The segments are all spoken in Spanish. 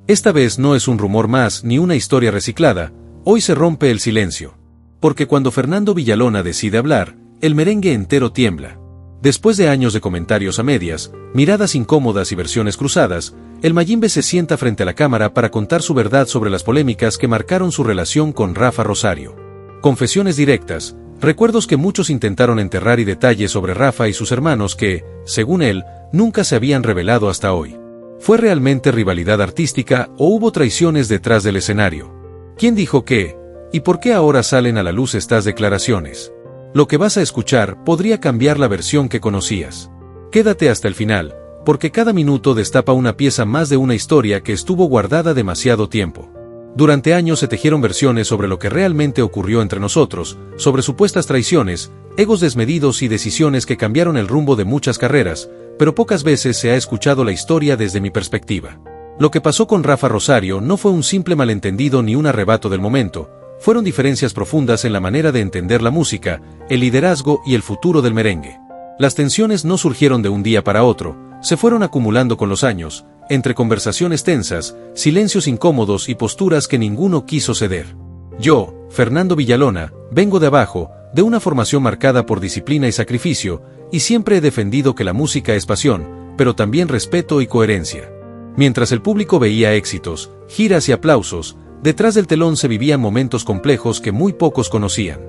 Esta vez no es un rumor más ni una historia reciclada, hoy se rompe el silencio. Porque cuando Fernando Villalona decide hablar, el merengue entero tiembla. Después de años de comentarios a medias, miradas incómodas y versiones cruzadas, el Mayimbe se sienta frente a la cámara para contar su verdad sobre las polémicas que marcaron su relación con Rafa Rosario. Confesiones directas, recuerdos que muchos intentaron enterrar y detalles sobre Rafa y sus hermanos que, según él, nunca se habían revelado hasta hoy. ¿Fue realmente rivalidad artística o hubo traiciones detrás del escenario? ¿Quién dijo qué? ¿Y por qué ahora salen a la luz estas declaraciones? Lo que vas a escuchar podría cambiar la versión que conocías. Quédate hasta el final, porque cada minuto destapa una pieza más de una historia que estuvo guardada demasiado tiempo. Durante años se tejieron versiones sobre lo que realmente ocurrió entre nosotros, sobre supuestas traiciones, egos desmedidos y decisiones que cambiaron el rumbo de muchas carreras, pero pocas veces se ha escuchado la historia desde mi perspectiva. Lo que pasó con Rafa Rosario no fue un simple malentendido ni un arrebato del momento, fueron diferencias profundas en la manera de entender la música, el liderazgo y el futuro del merengue. Las tensiones no surgieron de un día para otro, se fueron acumulando con los años, entre conversaciones tensas, silencios incómodos y posturas que ninguno quiso ceder. Yo, Fernando Villalona, vengo de abajo, de una formación marcada por disciplina y sacrificio, y siempre he defendido que la música es pasión, pero también respeto y coherencia. Mientras el público veía éxitos, giras y aplausos, detrás del telón se vivían momentos complejos que muy pocos conocían.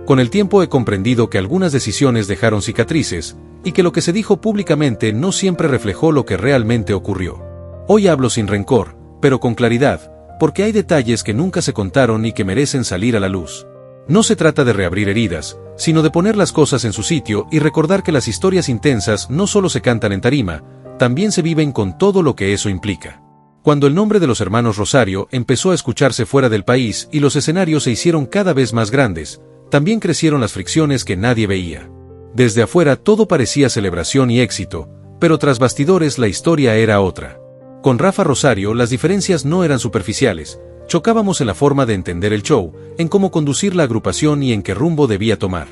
Con el tiempo he comprendido que algunas decisiones dejaron cicatrices, y que lo que se dijo públicamente no siempre reflejó lo que realmente ocurrió. Hoy hablo sin rencor, pero con claridad, porque hay detalles que nunca se contaron y que merecen salir a la luz. No se trata de reabrir heridas, sino de poner las cosas en su sitio y recordar que las historias intensas no solo se cantan en tarima, también se viven con todo lo que eso implica. Cuando el nombre de los hermanos Rosario empezó a escucharse fuera del país y los escenarios se hicieron cada vez más grandes, también crecieron las fricciones que nadie veía. Desde afuera todo parecía celebración y éxito, pero tras bastidores la historia era otra. Con Rafa Rosario las diferencias no eran superficiales, chocábamos en la forma de entender el show, en cómo conducir la agrupación y en qué rumbo debía tomar.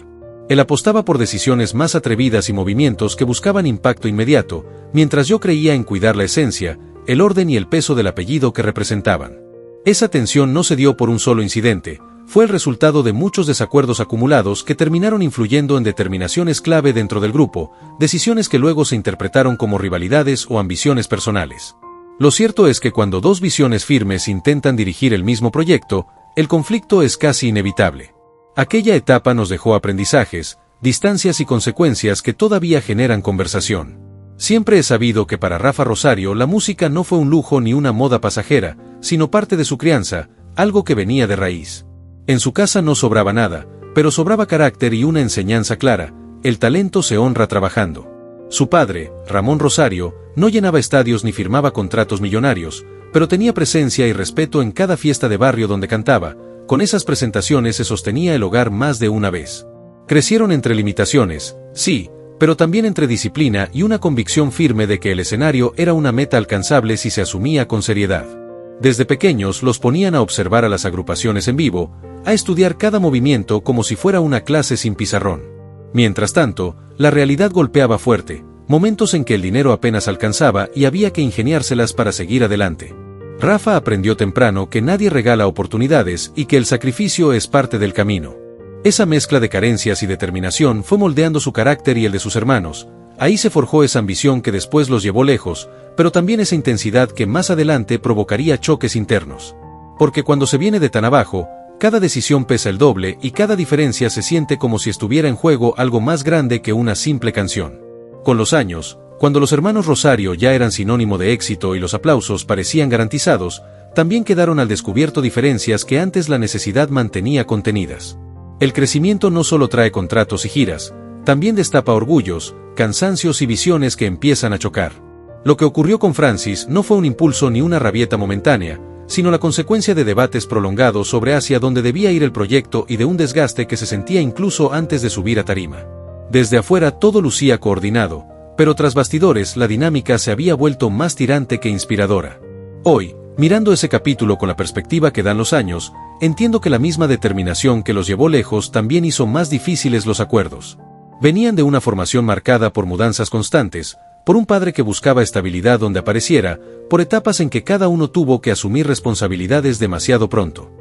Él apostaba por decisiones más atrevidas y movimientos que buscaban impacto inmediato, mientras yo creía en cuidar la esencia, el orden y el peso del apellido que representaban. Esa tensión no se dio por un solo incidente, fue el resultado de muchos desacuerdos acumulados que terminaron influyendo en determinaciones clave dentro del grupo, decisiones que luego se interpretaron como rivalidades o ambiciones personales. Lo cierto es que cuando dos visiones firmes intentan dirigir el mismo proyecto, el conflicto es casi inevitable. Aquella etapa nos dejó aprendizajes, distancias y consecuencias que todavía generan conversación. Siempre he sabido que para Rafa Rosario la música no fue un lujo ni una moda pasajera, sino parte de su crianza, algo que venía de raíz. En su casa no sobraba nada, pero sobraba carácter y una enseñanza clara: el talento se honra trabajando. Su padre, Ramón Rosario, no llenaba estadios ni firmaba contratos millonarios, pero tenía presencia y respeto en cada fiesta de barrio donde cantaba. Con esas presentaciones se sostenía el hogar más de una vez. Crecieron entre limitaciones, sí, pero también entre disciplina y una convicción firme de que el escenario era una meta alcanzable si se asumía con seriedad. Desde pequeños los ponían a observar a las agrupaciones en vivo, a estudiar cada movimiento como si fuera una clase sin pizarrón. Mientras tanto, la realidad golpeaba fuerte, momentos en que el dinero apenas alcanzaba y había que ingeniárselas para seguir adelante. Rafa aprendió temprano que nadie regala oportunidades y que el sacrificio es parte del camino. Esa mezcla de carencias y determinación fue moldeando su carácter y el de sus hermanos. Ahí se forjó esa ambición que después los llevó lejos, pero también esa intensidad que más adelante provocaría choques internos. Porque cuando se viene de tan abajo, cada decisión pesa el doble y cada diferencia se siente como si estuviera en juego algo más grande que una simple canción. Con los años, cuando los hermanos Rosario ya eran sinónimo de éxito y los aplausos parecían garantizados, también quedaron al descubierto diferencias que antes la necesidad mantenía contenidas. El crecimiento no solo trae contratos y giras, también destapa orgullos, cansancios y visiones que empiezan a chocar. Lo que ocurrió con Francis no fue un impulso ni una rabieta momentánea, sino la consecuencia de debates prolongados sobre hacia dónde debía ir el proyecto y de un desgaste que se sentía incluso antes de subir a tarima. Desde afuera todo lucía coordinado, pero tras bastidores la dinámica se había vuelto más tirante que inspiradora. Hoy, mirando ese capítulo con la perspectiva que dan los años, entiendo que la misma determinación que los llevó lejos también hizo más difíciles los acuerdos. Venían de una formación marcada por mudanzas constantes, por un padre que buscaba estabilidad donde apareciera, por etapas en que cada uno tuvo que asumir responsabilidades demasiado pronto.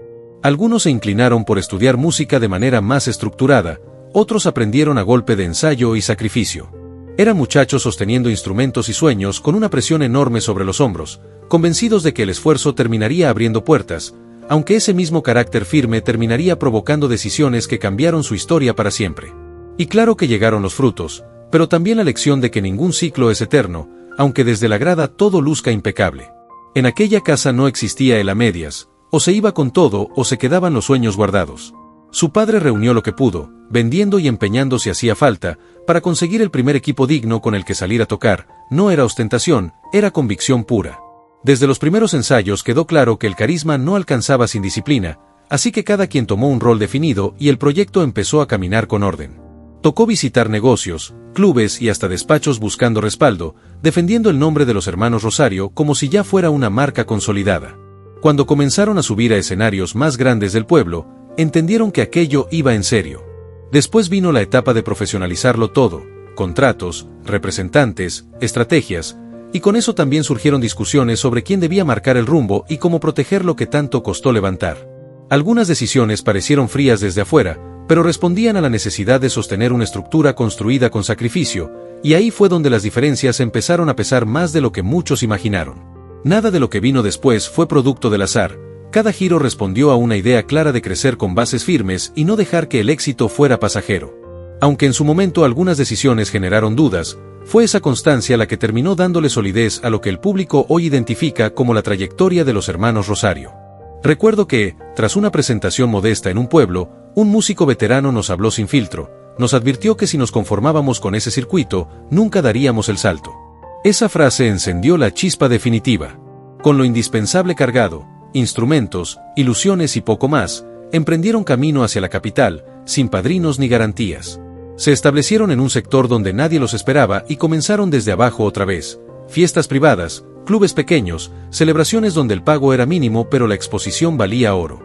Algunos se inclinaron por estudiar música de manera más estructurada, otros aprendieron a golpe de ensayo y sacrificio. Eran muchachos sosteniendo instrumentos y sueños con una presión enorme sobre los hombros, convencidos de que el esfuerzo terminaría abriendo puertas, aunque ese mismo carácter firme terminaría provocando decisiones que cambiaron su historia para siempre. Y claro que llegaron los frutos, pero también la lección de que ningún ciclo es eterno, aunque desde la grada todo luzca impecable. En aquella casa no existía el a medias, o se iba con todo o se quedaban los sueños guardados. Su padre reunió lo que pudo, vendiendo y empeñando si hacía falta, para conseguir el primer equipo digno con el que salir a tocar. No era ostentación, era convicción pura. Desde los primeros ensayos quedó claro que el carisma no alcanzaba sin disciplina, así que cada quien tomó un rol definido y el proyecto empezó a caminar con orden. Tocó visitar negocios, clubes y hasta despachos buscando respaldo, defendiendo el nombre de los hermanos Rosario como si ya fuera una marca consolidada. Cuando comenzaron a subir a escenarios más grandes del pueblo, entendieron que aquello iba en serio. Después vino la etapa de profesionalizarlo todo, contratos, representantes, estrategias, y con eso también surgieron discusiones sobre quién debía marcar el rumbo y cómo proteger lo que tanto costó levantar. Algunas decisiones parecieron frías desde afuera, pero respondían a la necesidad de sostener una estructura construida con sacrificio, y ahí fue donde las diferencias empezaron a pesar más de lo que muchos imaginaron. Nada de lo que vino después fue producto del azar. Cada giro respondió a una idea clara de crecer con bases firmes y no dejar que el éxito fuera pasajero. Aunque en su momento algunas decisiones generaron dudas, fue esa constancia la que terminó dándole solidez a lo que el público hoy identifica como la trayectoria de los hermanos Rosario. Recuerdo que, tras una presentación modesta en un pueblo, un músico veterano nos habló sin filtro, nos advirtió que si nos conformábamos con ese circuito, nunca daríamos el salto. Esa frase encendió la chispa definitiva. Con lo indispensable cargado, instrumentos, ilusiones y poco más, emprendieron camino hacia la capital, sin padrinos ni garantías. Se establecieron en un sector donde nadie los esperaba y comenzaron desde abajo otra vez. Fiestas privadas, clubes pequeños, celebraciones donde el pago era mínimo pero la exposición valía oro.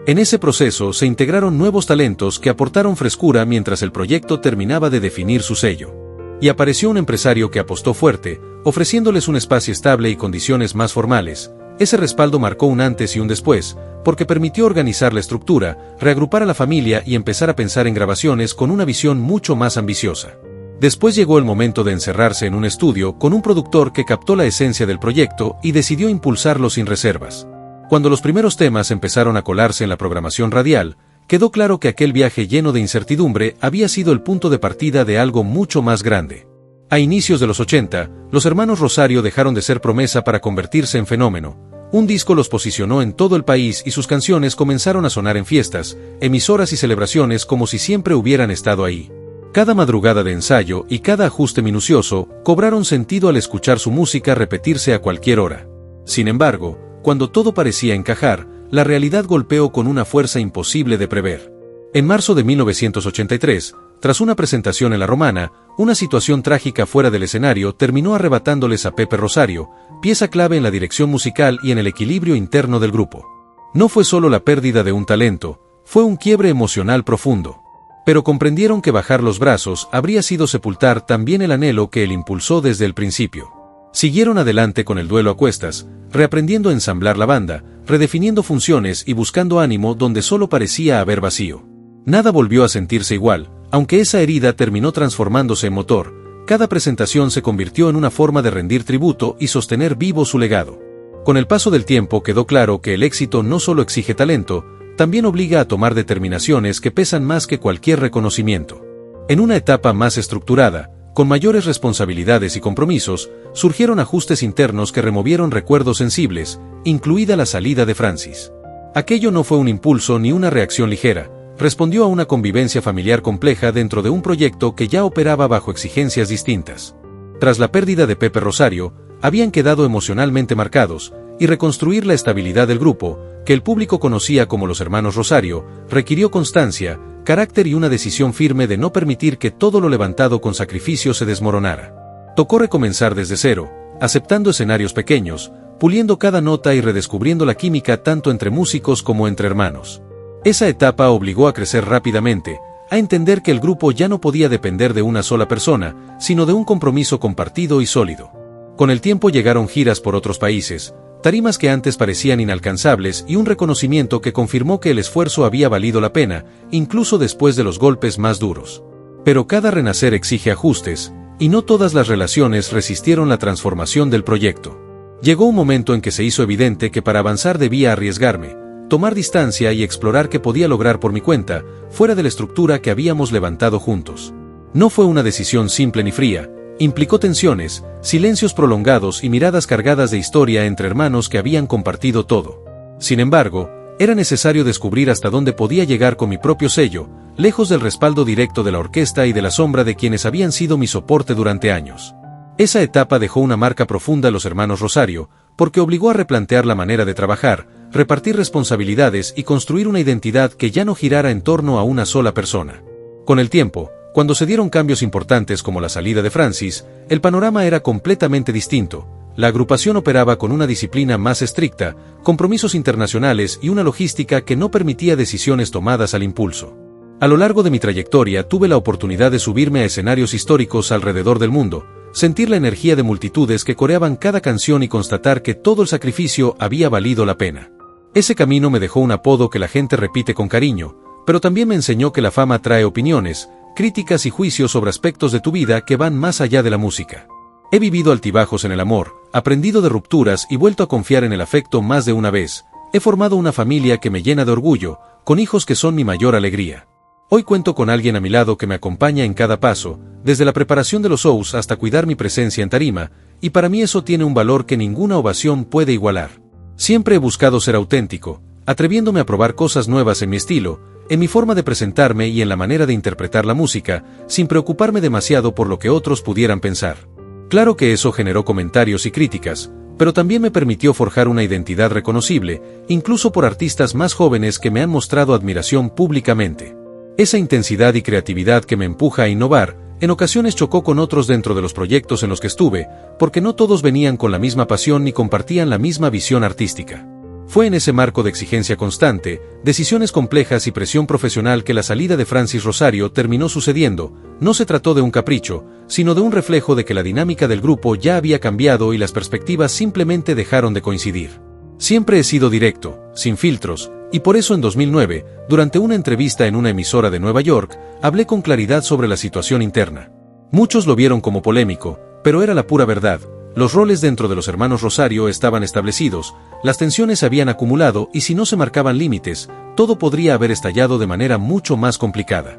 En ese proceso se integraron nuevos talentos que aportaron frescura mientras el proyecto terminaba de definir su sello. Y apareció un empresario que apostó fuerte, ofreciéndoles un espacio estable y condiciones más formales. Ese respaldo marcó un antes y un después, porque permitió organizar la estructura, reagrupar a la familia y empezar a pensar en grabaciones con una visión mucho más ambiciosa. Después llegó el momento de encerrarse en un estudio con un productor que captó la esencia del proyecto y decidió impulsarlo sin reservas. Cuando los primeros temas empezaron a colarse en la programación radial, quedó claro que aquel viaje lleno de incertidumbre había sido el punto de partida de algo mucho más grande. A inicios de los 80, los hermanos Rosario dejaron de ser promesa para convertirse en fenómeno. Un disco los posicionó en todo el país y sus canciones comenzaron a sonar en fiestas, emisoras y celebraciones como si siempre hubieran estado ahí. Cada madrugada de ensayo y cada ajuste minucioso cobraron sentido al escuchar su música repetirse a cualquier hora. Sin embargo, cuando todo parecía encajar, la realidad golpeó con una fuerza imposible de prever. En marzo de 1983, tras una presentación en La Romana, una situación trágica fuera del escenario terminó arrebatándoles a Pepe Rosario, pieza clave en la dirección musical y en el equilibrio interno del grupo. No fue solo la pérdida de un talento, fue un quiebre emocional profundo. Pero comprendieron que bajar los brazos habría sido sepultar también el anhelo que él impulsó desde el principio. Siguieron adelante con el duelo a cuestas, reaprendiendo a ensamblar la banda, redefiniendo funciones y buscando ánimo donde solo parecía haber vacío. Nada volvió a sentirse igual, aunque esa herida terminó transformándose en motor. Cada presentación se convirtió en una forma de rendir tributo y sostener vivo su legado. Con el paso del tiempo quedó claro que el éxito no solo exige talento, también obliga a tomar determinaciones que pesan más que cualquier reconocimiento. En una etapa más estructurada, con mayores responsabilidades y compromisos, surgieron ajustes internos que removieron recuerdos sensibles, incluida la salida de Francis. Aquello no fue un impulso ni una reacción ligera, respondió a una convivencia familiar compleja dentro de un proyecto que ya operaba bajo exigencias distintas. Tras la pérdida de Pepe Rosario, habían quedado emocionalmente marcados, y reconstruir la estabilidad del grupo, que el público conocía como los hermanos Rosario, requirió constancia, carácter y una decisión firme de no permitir que todo lo levantado con sacrificio se desmoronara. Tocó recomenzar desde cero, aceptando escenarios pequeños, puliendo cada nota y redescubriendo la química tanto entre músicos como entre hermanos. Esa etapa obligó a crecer rápidamente, a entender que el grupo ya no podía depender de una sola persona, sino de un compromiso compartido y sólido. Con el tiempo llegaron giras por otros países, tarimas que antes parecían inalcanzables y un reconocimiento que confirmó que el esfuerzo había valido la pena, incluso después de los golpes más duros. Pero cada renacer exige ajustes, y no todas las relaciones resistieron la transformación del proyecto. Llegó un momento en que se hizo evidente que para avanzar debía arriesgarme, tomar distancia y explorar qué podía lograr por mi cuenta, fuera de la estructura que habíamos levantado juntos. No fue una decisión simple ni fría, implicó tensiones, silencios prolongados y miradas cargadas de historia entre hermanos que habían compartido todo. Sin embargo, era necesario descubrir hasta dónde podía llegar con mi propio sello, lejos del respaldo directo de la orquesta y de la sombra de quienes habían sido mi soporte durante años. Esa etapa dejó una marca profunda a los hermanos Rosario, porque obligó a replantear la manera de trabajar, repartir responsabilidades y construir una identidad que ya no girara en torno a una sola persona. Con el tiempo, cuando se dieron cambios importantes como la salida de Francis, el panorama era completamente distinto. La agrupación operaba con una disciplina más estricta, compromisos internacionales y una logística que no permitía decisiones tomadas al impulso. A lo largo de mi trayectoria tuve la oportunidad de subirme a escenarios históricos alrededor del mundo, sentir la energía de multitudes que coreaban cada canción y constatar que todo el sacrificio había valido la pena. Ese camino me dejó un apodo que la gente repite con cariño, pero también me enseñó que la fama trae opiniones, críticas y juicios sobre aspectos de tu vida que van más allá de la música. He vivido altibajos en el amor, aprendido de rupturas y vuelto a confiar en el afecto más de una vez. He formado una familia que me llena de orgullo, con hijos que son mi mayor alegría. Hoy cuento con alguien a mi lado que me acompaña en cada paso, desde la preparación de los shows hasta cuidar mi presencia en tarima, y para mí eso tiene un valor que ninguna ovación puede igualar. Siempre he buscado ser auténtico, atreviéndome a probar cosas nuevas en mi estilo, en mi forma de presentarme y en la manera de interpretar la música, sin preocuparme demasiado por lo que otros pudieran pensar. Claro que eso generó comentarios y críticas, pero también me permitió forjar una identidad reconocible, incluso por artistas más jóvenes que me han mostrado admiración públicamente. Esa intensidad y creatividad que me empuja a innovar, en ocasiones chocó con otros dentro de los proyectos en los que estuve, porque no todos venían con la misma pasión ni compartían la misma visión artística. Fue en ese marco de exigencia constante, decisiones complejas y presión profesional que la salida de Francis Rosario terminó sucediendo. No se trató de un capricho, sino de un reflejo de que la dinámica del grupo ya había cambiado y las perspectivas simplemente dejaron de coincidir. Siempre he sido directo, sin filtros, y por eso en 2009, durante una entrevista en una emisora de Nueva York, hablé con claridad sobre la situación interna. Muchos lo vieron como polémico, pero era la pura verdad. Los roles dentro de los hermanos Rosario estaban establecidos, las tensiones se habían acumulado y si no se marcaban límites, todo podría haber estallado de manera mucho más complicada.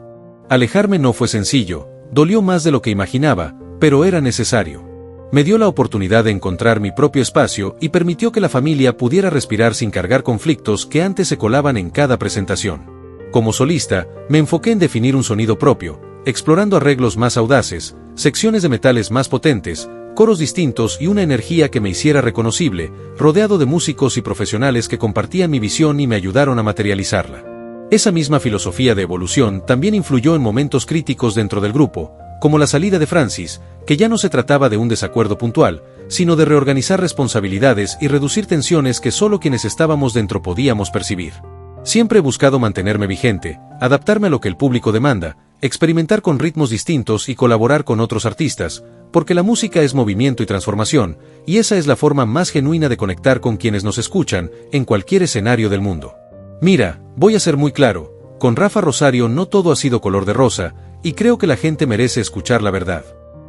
Alejarme no fue sencillo, dolió más de lo que imaginaba, pero era necesario. Me dio la oportunidad de encontrar mi propio espacio y permitió que la familia pudiera respirar sin cargar conflictos que antes se colaban en cada presentación. Como solista, me enfoqué en definir un sonido propio, explorando arreglos más audaces, secciones de metales más potentes, coros distintos y una energía que me hiciera reconocible, rodeado de músicos y profesionales que compartían mi visión y me ayudaron a materializarla. Esa misma filosofía de evolución también influyó en momentos críticos dentro del grupo, como la salida de Francis, que ya no se trataba de un desacuerdo puntual, sino de reorganizar responsabilidades y reducir tensiones que solo quienes estábamos dentro podíamos percibir. Siempre he buscado mantenerme vigente, adaptarme a lo que el público demanda, experimentar con ritmos distintos y colaborar con otros artistas, porque la música es movimiento y transformación, y esa es la forma más genuina de conectar con quienes nos escuchan, en cualquier escenario del mundo. Mira, voy a ser muy claro, con Rafa Rosario no todo ha sido color de rosa, y creo que la gente merece escuchar la verdad.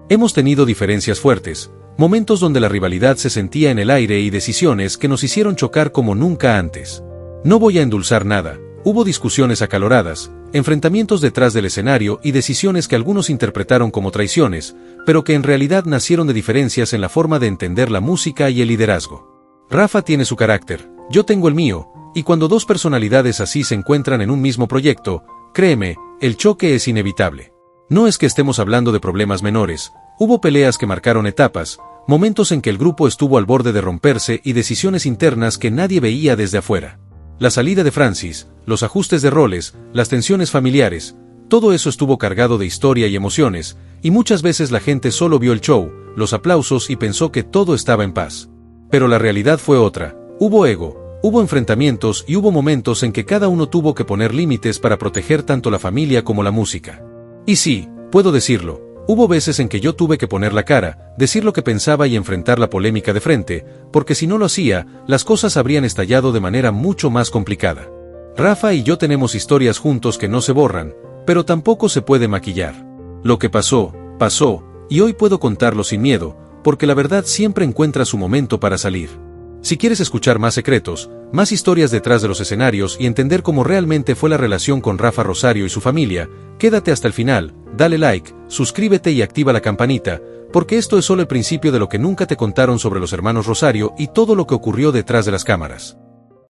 Hemos tenido diferencias fuertes, momentos donde la rivalidad se sentía en el aire y decisiones que nos hicieron chocar como nunca antes. No voy a endulzar nada, hubo discusiones acaloradas, enfrentamientos detrás del escenario y decisiones que algunos interpretaron como traiciones, pero que en realidad nacieron de diferencias en la forma de entender la música y el liderazgo. Rafa tiene su carácter, yo tengo el mío, y cuando dos personalidades así se encuentran en un mismo proyecto, créeme, el choque es inevitable. No es que estemos hablando de problemas menores, hubo peleas que marcaron etapas, momentos en que el grupo estuvo al borde de romperse y decisiones internas que nadie veía desde afuera. La salida de Francis, los ajustes de roles, las tensiones familiares, todo eso estuvo cargado de historia y emociones, y muchas veces la gente solo vio el show, los aplausos y pensó que todo estaba en paz. Pero la realidad fue otra, hubo ego, Hubo enfrentamientos y hubo momentos en que cada uno tuvo que poner límites para proteger tanto la familia como la música. Y sí, puedo decirlo, hubo veces en que yo tuve que poner la cara, decir lo que pensaba y enfrentar la polémica de frente, porque si no lo hacía, las cosas habrían estallado de manera mucho más complicada. Rafa y yo tenemos historias juntos que no se borran, pero tampoco se puede maquillar. Lo que pasó, pasó, y hoy puedo contarlo sin miedo, porque la verdad siempre encuentra su momento para salir. Si quieres escuchar más secretos, más historias detrás de los escenarios y entender cómo realmente fue la relación con Rafa Rosario y su familia, quédate hasta el final, dale like, suscríbete y activa la campanita, porque esto es solo el principio de lo que nunca te contaron sobre los hermanos Rosario y todo lo que ocurrió detrás de las cámaras.